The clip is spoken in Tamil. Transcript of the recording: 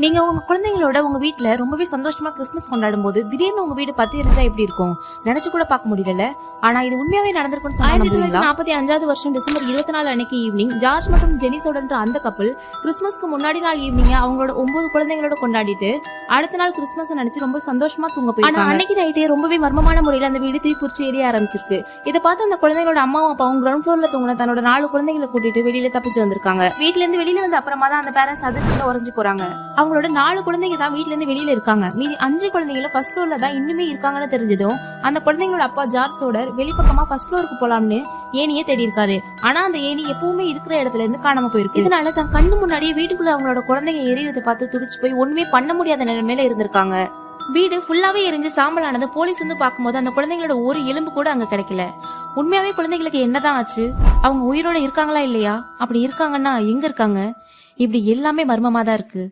நீங்க உங்க குழந்தைங்களோட உங்க வீட்ல ரொம்பவே சந்தோஷமா கிறிஸ்மஸ் கொண்டாடும் போது திடீர்னு உங்க வீடு பத்தி எரிஞ்சா எப்படி இருக்கும் நினைச்சு கூட பார்க்க முடியல. ஆனா இது உண்மையாவே நடந்திருக்கும்னு சொன்னா 1945 வருஷம் டிசம்பர் 24 அன்னைக்கு ஈவினிங் ஜார்ஜ் மற்றும் ஜெனிசோடன்ற அந்த கப்பல் கிறிஸ்மஸ்க்கு முன்னாடி நாள் ஈவினிங் அவங்களோட 9 குழந்தைங்களோட கொண்டாடிட்டு அடுத்த நாள் கிறிஸ்மஸ் நினைச்சு ரொம்ப சந்தோஷமா தூங்க போயிருக்காங்க. அன்னைக்கு நைட்டே ரொம்பவே மர்மமான முறையில அந்த வீடு தீப்பிடிச்சு எரிய ஆரம்பிச்சிருக்கு. இதை பார்த்து அந்த குழந்தைங்களோட அம்மாவும் அப்பாவும் கிரவுண்ட் ஃப்ளோர்ல தூங்கின தன்னோட 4 குழந்தைகளை கூட்டிட்டு வெளியில தப்பிச்சு வந்திருக்காங்க. வீட்ல இருந்து வெளியில வந்து அப்புறமா தான் அந்த பேரண்ட்ஸ் அதிர்ச்சியில உறைஞ்சு போறாங்க. அவங்களோட 4 குழந்தைங்க தான் வீட்ல இருந்து வெளியில இருக்காங்க. மீதி 5 குழந்தைங்களும் ஃபர்ஸ்ட் ஃப்ளோர்ல தான் இன்னுமே இருக்காங்கன்னு தெரிஞ்சதும் அந்த குழந்தைங்களோட அப்பா ஜார்ஜ் சோடர் வெளிப்பக்கமா ஃபர்ஸ்ட் ஃப்ளோருக்கு போலாம்னு ஏனியே தேடி இருக்காரு. ஆனா அந்த ஏனி எப்பவுமே இருக்கிற இடத்துல இருந்து காணாம போயிருக்கு. இதனால தன் கண்ணு முன்னாடியே வீட்டுக்குள்ள அவங்களோட குழந்தைங்க எரியறதை பார்த்து துடிச்சு போய் ஒண்ணுமே பண்ண முடியாத நிலைமையில இருந்திருக்காங்க. வீடு ஃபுல்லாவே எரிஞ்சு சாம்பலானது போலீஸ் வந்து பார்க்கும்போது அந்த குழந்தைங்களோட ஒரு எலும்பு கூட அங்க கிடைக்கல. உண்மையாவே குழந்தைங்களுக்கு என்னதான் ஆச்சு? அவங்க உயிரோட இருக்காங்களா இல்லையா? அப்படி இருக்காங்கன்னா எங்க இருக்காங்க? இப்படி எல்லாமே மர்மமா தான் இருக்கு.